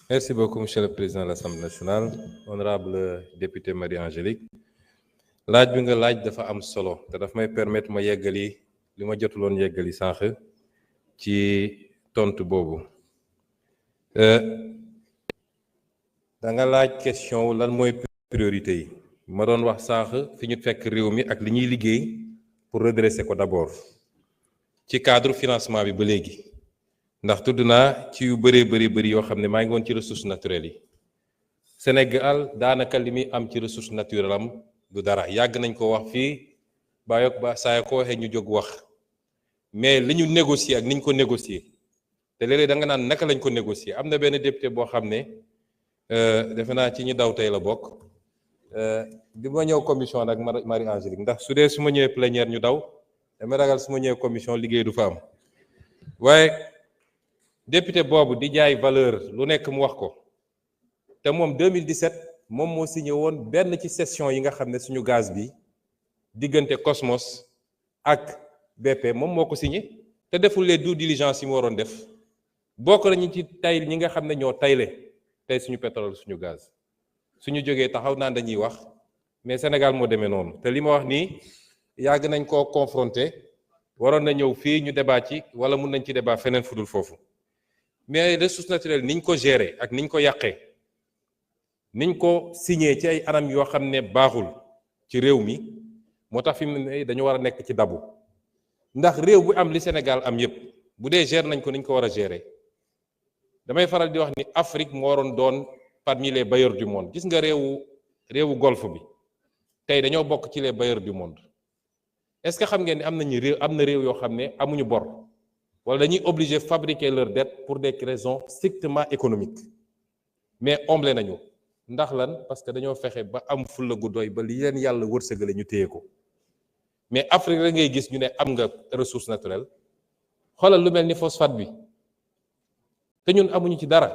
Merci beaucoup, Monsieur le Président de l'Assemblée nationale, honorable député Marie-Angélique. laaj bi nga laaj dafa am solo te daf may permettre ma yeggali li ma jotuloon yeggali sànq ci tontu boobu. da nga laaj question wu lan mooy priorité yi ma doon wax sànq fi ñu fekk réew mi ak li ñuy liggéey pour redresser ko d'abord ci cadre financement bi ba léegi ndax tudd naa ci yu bëree bëri yoo xam ne maa ngi woon ci ressources naturelles yi Sénégal daanaka li muy am ci ressource naturelle am du dara yàgg nañ ko wax fii ba saa ko waxee ñu jóg wax mais li ñu négocier ak ni ñu ko négocier te léeg-léeg da nga naan naka lañ ko négocier am na benn député boo xam ne defe naa ci ñu daw tey la bokk bi ma ñëw commission nag Marie-Angélique ndax su dee su ma ñëwee plénière ñu daw dama ragal su ma ñëwee commission liggéey du fa am waaye député boobu di jaay valeur lu nekk mu wax ko te moom 2017 moom moo signé woon benn ci session yi nga xam ne suñu gaz bi diggante Cosmos ak BP moom moo ko signé te deful les due diligence yi mu waroon def bokk nañu ci tay ñi nga xam ne ñoo tayle tey suñu pétrole suñu gaz suñu jógee taxaw naan dañuy wax mais Sénégal moo demee noonu te li ma wax nii yàgg nañ koo confronté waroon na ñëw fii ñu débat ci wala mun nañ ci débat feneen fudul foofu mais ressources naturelles niñ ko gérer ak niñ ko yàqee niñ ko signé ci ay anam yoo xam ne baaxul ci réew mi moo tax fi mu ne dañu war a nekk ci dabu ndax réew bu am li Sénégal am yépp bu dee gérer nañ ko niñ ko war a gérer damay faral di wax ni Afrique moo waroon doon parmi les bailleurs du monde gis nga réewu golfe bi tey dañoo bokk ci les bailleurs du monde est-ce que xam ngeen ni am na réew yoo xam ne amuñu bor wala dañuy obligé fabriquer leur dette pour des raisons strictement économiques mais omble nañu ndax lan parce que dañoo fexe ba am fulla gu doy ba li leen yàlla wërsëgale ñu téye ko mais Afrique rek ngay gis ñu ne am nga ressource naturelle xoolal lu mel ni phosphate bi te ñun amuñu ci dara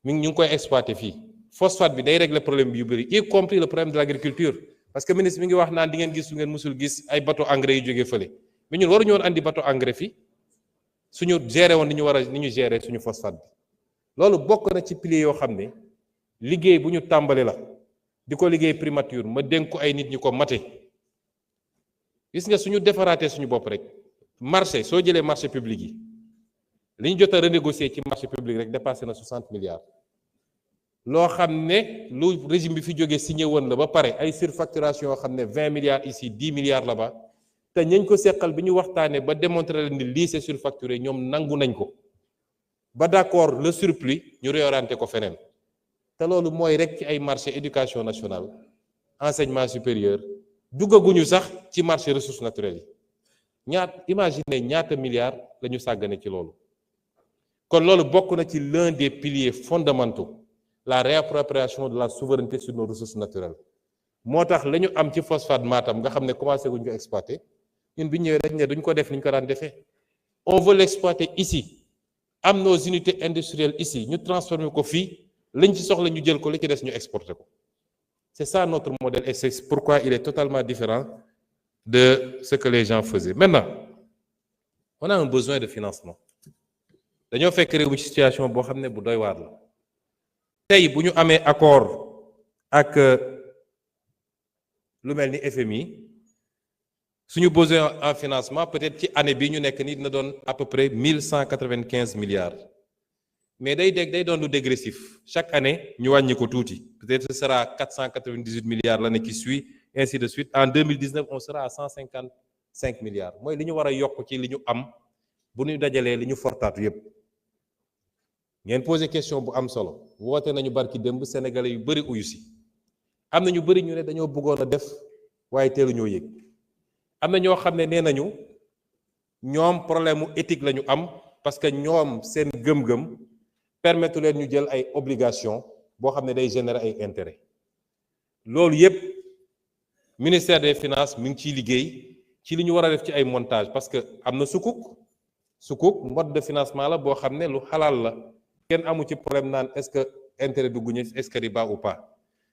ñu ngi koy exploiter fii phosphate bi day régler problème bi yu bëri y compris le problème de l'agriculture parce que ministre mi ngi wax naan di ngeen gis su ngeen musul gis ay bateau engrais yu jógee fële mais ñun waruñu woon andi bateau engrais fii suñu gérer woon ni ñu gérer suñu phosphate bi loolu bokk na ci piliers yoo xam ne liggéey bu ñu tàmbali la di ko liggéey primature ma dénk ko ay nit ñi ko mate gis nga suñu defaraatee suñu bopp rek marché soo jëlee marché public yi li ñu jot a renégocier ci marché public rek dépassé na 60 milliards loo xam ne lu régime bi fi jógee signé woon la ba pare ay surfacturation yoo xam ne 20 milliards ici 10 milliards là-bas te ñañ ko seqal bi ñu waxtaanee ba démontrer leen ni lii c'est surfacturé ñoom nangu nañ ko ba d'accord le surplus ñu réorienté ko feneen te loolu mooy rek ci ay marché éducation nationale enseignement supérieur duggaguñu sax ci marché ressources naturelles yi imaginez ñaata milliards la ñu sàggane ci loolu kon loolu bokk na ci l'un des piliers fondamentaux la réappropriation de la souveraineté sur nos ressources naturelles moo tax la ñu am ci phosphate Matam nga xam ne commencé guñ ko exploiter ñun bi ñëwee dañ ne duñ ko def ni ñu ko daan defee on veut l'exploiter ici am nos unités industrielles ici ñu transformer ko fii lañ ci soxla ñu jël ko li ci des ñu exporter ko c'est ça notre modèle et c'est pourquoi il est totalement différent de ce que les gens faisaient maintenant on a un besoin de financement dañoo fekk réew mi situation boo xam ne bu doy waar la tey bu ñu amee accord ak lu mel ni FMI suñu besoin en financement peut-être ci année bi ñu nekk nii dina doon à peu près 1195 milliards mais day doon lu dégressif chaque année ñu wàññi ko tuuti peut-être ce sera 498 milliards l'année qui suit ainsi de suite en 2019 on sera à 155 milliards mooy li ñu war a yokk ci li ñu am bu ñu dajalee li ñu fortaatu yépp ngeen posé question bu am solo woote nañu barki démb sénégalais yu bëri uyu si am na ñu bëri ñu ne dañoo bëggoon a def waaye teelu ñoo yëg am na ñoo xam ne nee nañu ñoom problème mu éthique la ñu am parce que ñoom seen gëm-gëm permettre leen ñu jël ay obligations boo xam ne day générer ay intérêts loolu yépp ministère des finances mi ngi ciy liggéey ci li ñu war a def ci ay montage parce que am na sukuk mode de financement la boo xam ne lu xalaal la kenn amu ci problème naan est-ce que intérêt dugg ñu est-ce que riba ou pas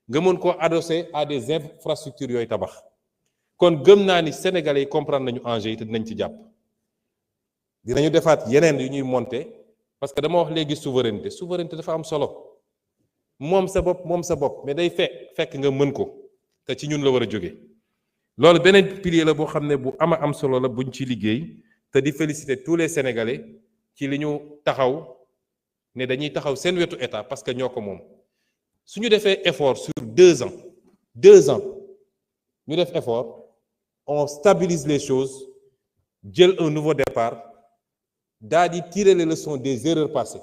nga mën koo adosser à des infrastructures yooyu tabax kon gëm naa ni sénégalais yi comprendre nañu enjeu yi te dinañ ci jàpp dinañu defaat yeneen yu ñuy monter parce que dama wax léegi souveraineté dafa am solo moom sa bopp mais day fekk nga mën ko te ci ñun la war a jóge loolu beneen pilier la boo xam ne bu am solo la buñ ci liggéey te di féliciter tous les Sénégalais ci li ñu taxaw ne dañuy taxaw seen wetu état parce que ñoo ko moom su ñu defee effort sur 2 ans ñu def effort on stabilise les choses jël un nouveau départ daa di tirer les leçons des erreurs passées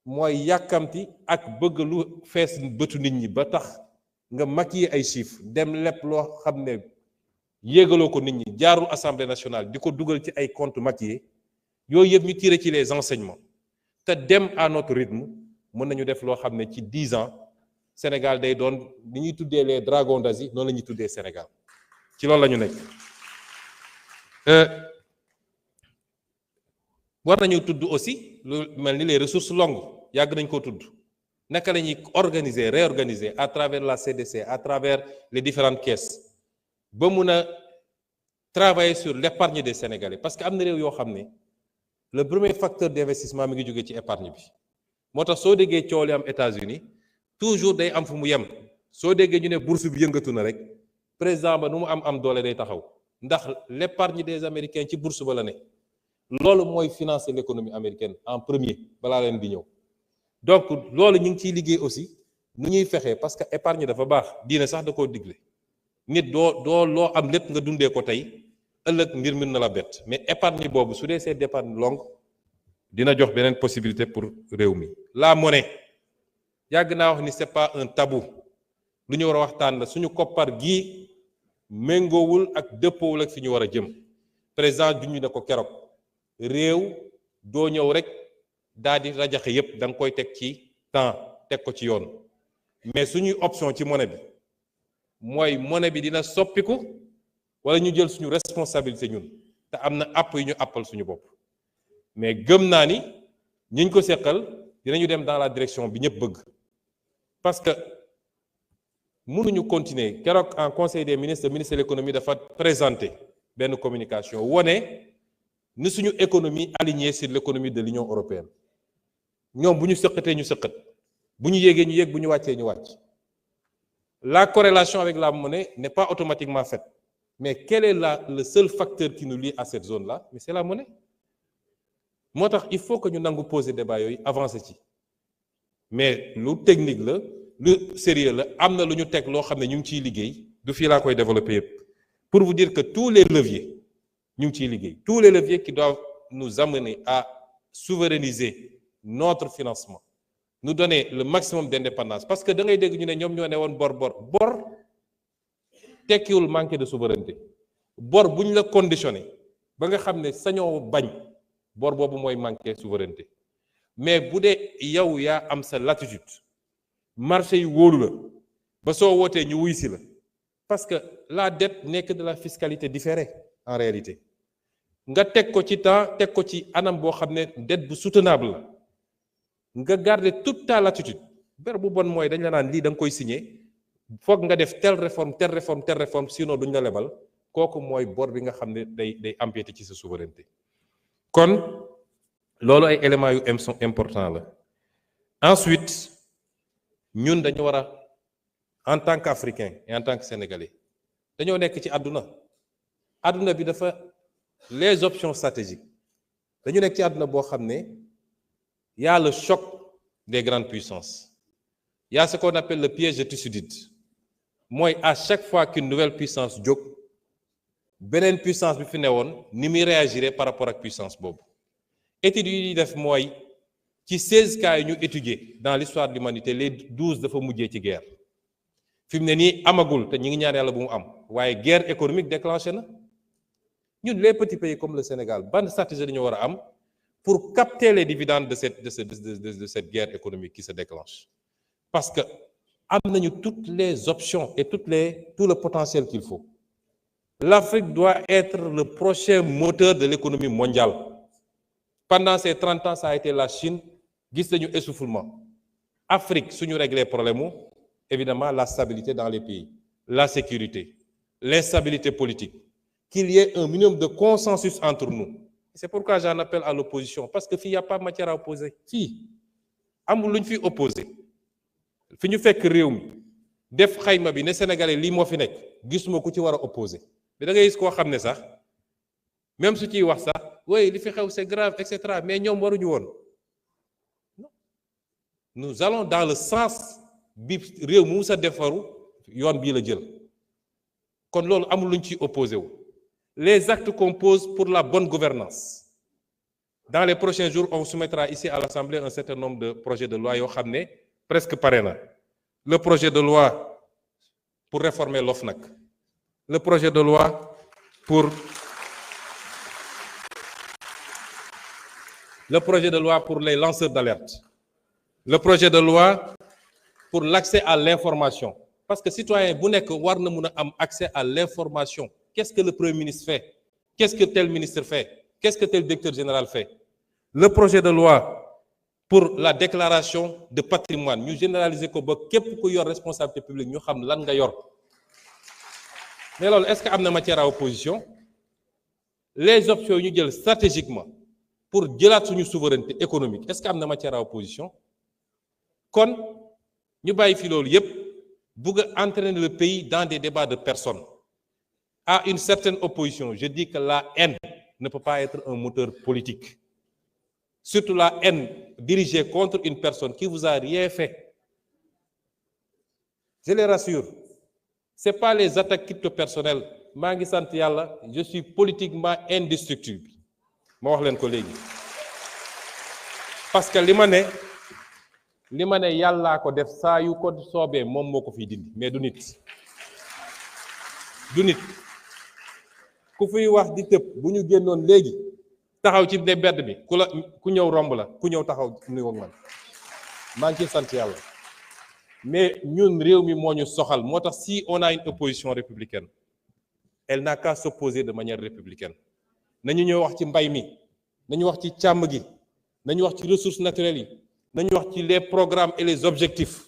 mooy yàkkamti ak bëgg lu fees bëtu nit ñi ba tax nga maquiller ay chiffres dem lépp loo xam ne yéegaloo ko nit ñi jaarul assemblée nationale di ko dugal ci ay comptes maquillés yooyu yëpp ñu tirer ci les enseignements te dem à notre rythme mën nañu def loo xam ne ci 10 ans Sénégal day doon li ñuy tuddee les dragons d'Asie noonu la ñuy tuddee Sénégal ci loolu la ñu nekk. war nañu tudd aussi lu mel ni les ressources longues yàgg nañ koo tudd naka la ñuy réorganiser à travers la CDC à travers les différentes caisses ba mun a travailler sur l'épargne des Sénégalais parce que am na réew yoo xam ne le premier facteur d'investissement mi ngi jógee ci épargne bi moo tax soo déggee coow li am États-Unis toujours day am fu mu yem soo déggee ñu ne bourse bi yëngatu na rek président ba nu mu am doole day taxaw ndax l'épargne des Américains ci bourse ba la ne loolu mooy financer l'économie américaine en premier balaa leen di ñëw donc loolu ñu ngi ciy liggéey aussi nu ñuy fexee parce que épargne dafa baax diine sax da koo digle nit doo loo am lépp nga dundee ko tey ëllëg mbir na la bett mais épargne boobu su dee c'est d'épargne longue dina jox beneen possibilité pour réew mi. La monnaie yàgg naa wax ni c'est pas un tabou lu ñu war a waxtaan la suñu koppar gii méngoowul ak dëppoowul ak fi ñu war a jëm président junj na ko keroog réew doo ñëw rek daal di rajaxe yépp da nga koy teg ci temps teg ko ci yoon mais suñuy option ci monnaie bi mooy monnaie bi dina soppiku wala ñu jël suñu responsabilité ñun te am na àpp yu ñu àppal suñu bopp mais gëm naa ni ñiñ ko seqal dinañu dem dans la direction bi ñëpp bëgg parce que mënuñu continuer keroog en conseil des ministres le ministre de l'économie dafa présenter benn communication wone ni suñu économie alignée sur l'économie de l'Union européenne ñoom bu ñu sëqatee ñu sëqat bu ñu yéegee ñu yéeg bu ñu wàccee ñu wàcc la corrélation avec la monnaie n'est pas automatiquement faite mais quel est le seul facteur qui nous lie à cette zone-là mais c'est la monnaie moo tax il faut que ñu nangu poser débat yooyu avancer ci mais lu technique la lu sérieux la am na lu ñu teg loo xam ne ñu ngi ciy liggéey du fii laa koy développer yëpp pour vous dire que tous les leviers ñu ngi ciy liggéey tous les leviers qui doivent nous amener à souverainiser notre financement nous donner le maximum d'indépendance parce que da ngay dégg ñu ne ñoom ñoo ne woon bor tekkiwul manque de souveraineté bor bu ñu la conditionné ba nga xam ne sañoo bañ bor boobu mooy manqué souveraineté mais bu dee yow yaa am sa latitude marché yi wóolu la ba soo wootee ñu wuy si la parce que la dette n'est que de la fiscalité différée en réalité nga teg ko ci temps teg ko ci anam boo xam ne dette bu soutenable la nga garder toute ta latitude ber bu bon mooy dañ la naan lii da nga koy signer foog nga def telle réforme sinon duñ la lebal kooku mooy bor bi nga xam ne day empiéter ci sa souveraineté kon loolu ay éléments yu important la ensuite ñun dañu war a en tant qu'Africain et en tant que Sénégalais dañoo nekk ci àdduna bi dafa les options stratégiques dañu nekk ci àdduna boo xam ne y a le choc des grandes puissances y a ce qu'on appelle le piège de Thucydide mooy à chaque fois qu'une nouvelle puissance jóg beneen puissance bi fi newoon ni muy réagir par rapport ak puissance boobu études yi def mooy ci 16 cas yi ñu étudier dans l'histoire de l'humanité les 12 dafa mujjee ci guerre fi mu ne nii amagul te ñi ngi ñaan yàlla bu mu am waaye guerre économique déclenché na ñun les petits pays comme le Sénégal ban stratégie dañu war a am pour capter les dividendes de cette guerre économique qui se déclenche parce que am nañu toutes les options et tout le potentiel qu'il faut. L'Afrique doit être le prochain moteur de l'économie mondiale. Pendant ces 30 ans, ça a été la Chine, gis nañu essoufflement. Afrique, suñu régler problème évidemment la stabilité dans les pays, la sécurité, l'instabilité politique, qu'il y ait un minimum de consensus entre nous. C'est pourquoi j'en appelle à l'opposition, parce que fii y a pas matière à opposer fii amul lu ñu fi opposer fi ñu fekk réew mi def xayma bi ne Sénégalais lii moo fi nekk gisuma ku ci war a opposer bi da ngay gis koo xam ne sax même su ciy wax sax oui li fi xew c'est grave et cetera mais ñoom waruñu woon. Nous allons dans le sens bi réew mu sa defaru yoon bii la jël kon loolu amul lu ñu ciy opposé wu. Les actes qu'on pose pour la bonne gouvernance. Dans les prochains jours, on soumettra ici à l'Assemblée un certain nombre de projets de loi yoo xam ne presque pare na. Le projet de loi pour réformer l'OFNAC. Le projet de loi pour les lanceurs d'alerte. Le projet de loi pour l'accès à l'information. Parce que citoyen bu nekk war na mun a am accès à l'information. Qu'est-ce que le Premier ministre fait? Qu'est-ce que tel ministre fait? Qu'est-ce que tel directeur général fait? Le projet de loi pour la déclaration de patrimoine ñu généraliser ko ba képp ku yor responsabilité publique ñu xam lan nga yor. Mais loolu est-ce que am na matière à opposition? Les options ñu jël stratégiquement pour jëlaat suñu souveraineté économique est-ce que am na matière à opposition? Kon ñu bàyyi fi loolu yépp bëgg a entraîner le pays dans des débats de personnes. À une certaine opposition, je dis que la haine ne peut pas être un moteur politique. Surtout la haine dirigée contre une personne qui vous a rien fait. Je les rassure, c'est pas les attaques crypto-personnelles. maa ngi sant yàlla, je suis politiquement indestructible. ma wax leen ko léegi. Parce que li ma ne yàllaa ko def saa yu ko soobee moom moo ko fiy dindi mais du nit. Du nit. ku fiy wax di tëb bu ñu génnoon léegi taxaw ci mbedd bi ku ñëw romb la ku ñëw taxaw nuyoo man maa ngi ciy sant yàlla mais ñun réew mi moo ñu soxal moo tax si on a une opposition républicaine elle n'a qu'à s'opposer de manière républicaine nañu ñëw wax ci mbay mi nañu wax ci càmm gi nañu wax ci ressources naturelles yi nañu wax ci les programmes et les objectifs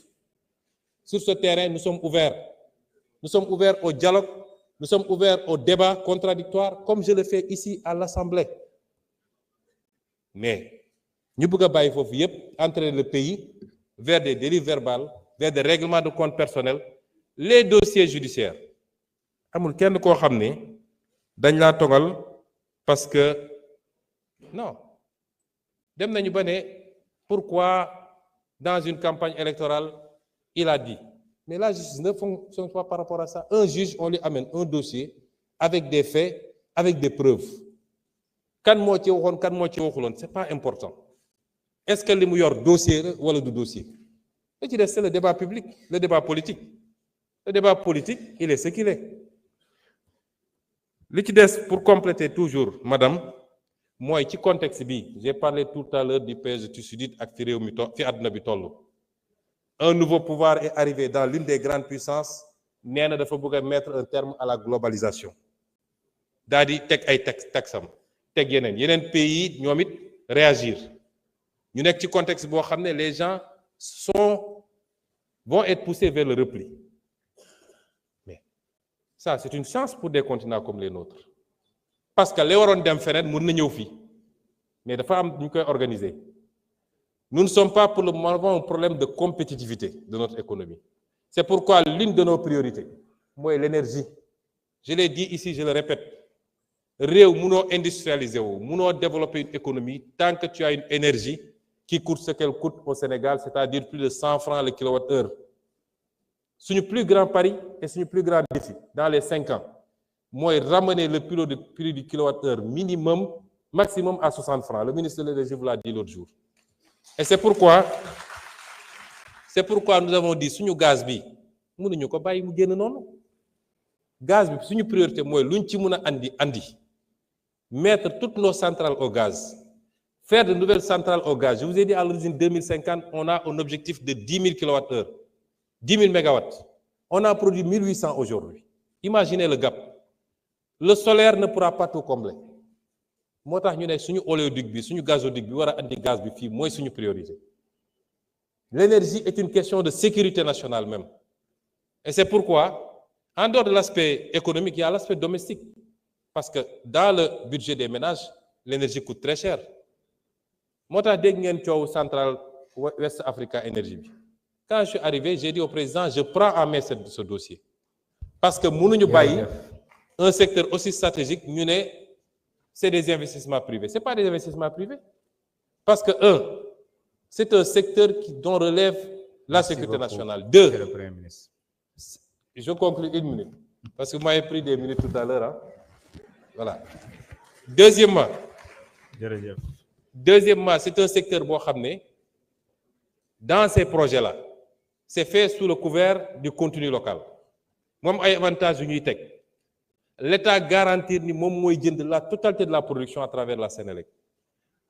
sur ce terrain nous sommes ouverts au dialogue. Nous sommes ouverts au débat contradictoire comme je le fais ici à l'Assemblée. Mais ñu bëgg a bàyyi foofu yépp entraîner le pays vers des dérives verbales, vers des règlements de compte personnels, les dossiers judiciaires. Amul kenn koo xam ne dañ laa togal parce que non dem nañu ba ne pourquoi dans une campagne électorale il a dit. Mais la justice ne fonctionne pas par rapport à ça. Un juge, on lui amène un dossier avec des faits, avec des preuves. Kan moo ci waxoon kan moo ci waxuloon, c'est pas important. Est-ce que li mu yor dossier la wala du dossier? Li ci des c'est le débat public, le débat politique. Le débat politique, il est ce qu'il est. Li ci des pour compléter toujours, madame, mooy ci contexte bi, j'ai parlé tout à l'heure du piège Thucydide ak fi réew mi fi àdduna bi tollu. Un nouveau pouvoir est arrivé dans l'une des grandes puissances nee na dafa bëgg a mettre un terme à la globalisation daal di teg ay taxam teg yeneen pays ñoom it réagir ñu nekk ci contexte boo xam ne les gens vont être poussés vers le repli mais ça c'est une chance pour des continents comme les nôtres parce que li waroon dem feneen mën na ñëw fii mais dafa am ñu koy organiser. Nous ne sommes pas pour le moment un problème de compétitivité de notre économie. C'est pourquoi l'une de nos priorités, mooy l'énergie. Je l'ai dit ici, je le répète. Réew munoo industrialiser wu, munoo développer une économie tant que tu as une énergie qui coûte ce qu'elle coûte au Sénégal, c'est-à-dire plus de 100 francs le kilowattheure. Suñu plus grand pari et suñu plus grand défi dans les 5 ans, mooy ramener le prix du kilowattheure maximum à 60 francs. Le ministre de l'Énergie vous l'a dit l'autre jour. Et c'est pourquoi nous avons dit suñu gaz bi mënuñu ko bàyyi mu génn noonu gaz bi suñu priorité mooy luñ ci mën a andi mettre toutes nos centrales au gaz, faire de nouvelles centrales au gaz. Je vous ai dit à l'origine 2050 on a un objectif de 10 000 kWh, 10 000 MW. On a produit 1800 aujourd'hui. Imaginez le gap. Le solaire ne pourra pas tout combler. moo tax ñu ne suñu oléoduc bi suñu gazoduc bi war a andi gaz bi fii mooy suñu priorité. L'énergie est une question de sécurité nationale même. Et c'est pourquoi, en dehors de l'aspect économique, il y a l'aspect domestique. Parce que dans le budget des ménages, l'énergie coûte très cher moo tax dégg ngeen coow Central West Africa Energy bi quand je suis arrivé j'ai dit au président je prends en main ce dossier parce que mënuñu bàyyi un secteur aussi stratégique ñu ne c'est des investissements privés c'est pas des investissements privés parce que c'est un secteur dont relève la sécurité nationale. Deux, Monsieur le Premier ministre. Je conclue 1 minute parce que vous m'avez pris des minutes tout à l'heure. Hein? Voilà. Deuxièmement, c'est un secteur boo xam ne dans ces projets-là c'est fait sous le couvert du contenu local moom ay avantages yu ñuy teg l'État garantir ni moom mooy jënd la totalité de la production à travers la Sénélec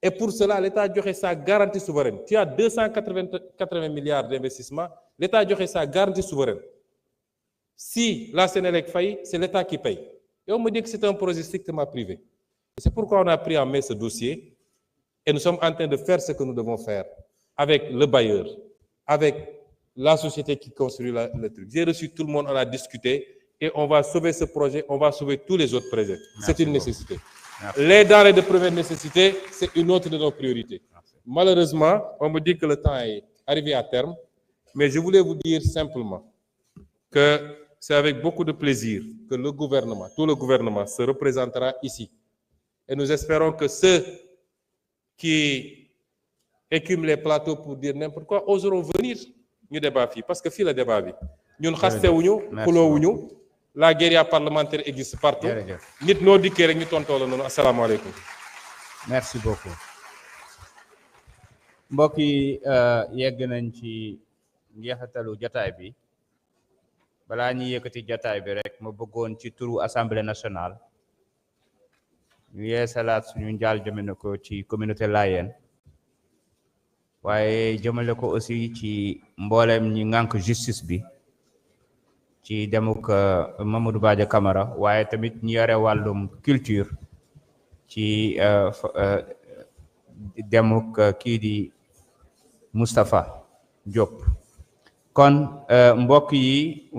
et pour cela l'État joxe sa garantie souveraine. Tu as 280 milliards d'investissements, l'État joxe sa garantie souveraine. Si la Sénélec faillit, c'est l'État qui paye. Et on me dit que c'est un projet strictement privé. C'est pourquoi on a pris en main ce dossier et nous sommes en train de faire ce que nous devons faire avec le bailleur, avec la société qui construit le truc. J'ai reçu tout le monde, on a discuté et on va sauver ce projet, on va sauver tous les autres projets. C'est une nécessité. Merci. Les denrées de première nécessité, c'est une autre de nos priorités. Merci. Malheureusement, on me dit que le temps est arrivé à terme, mais je voulais vous dire simplement que c'est avec beaucoup de plaisir que le gouvernement, tout le gouvernement se représentera ici. Et nous espérons que ceux qui écument les plateaux pour dire n'importe quoi oseront venir ñu débat fii parce que fii la débat bi ñun xastewuñu xuloowuñu la guérilla parlementaire existe partout nit noo dikkee rek ñu tontoo la noonu asalaamaaleykum. Merci beaucoup. Mbokk yi yegg nañ ci njeexitalu jotaay bi balaa ñuy yëkkati jotaay bi rek ma bëggoon ci turu Assemblée nationale ñu yeesalaat suñu njaal jëmale ko ci communauté Layène waaye jëmale ko aussi ci mboolem ñi ngànk justice bi ci demuk Mamadou Badia Camara waaye tamit ñi yore wàllum culture ci demuk kii di Moustapha Diop kon mbokk yi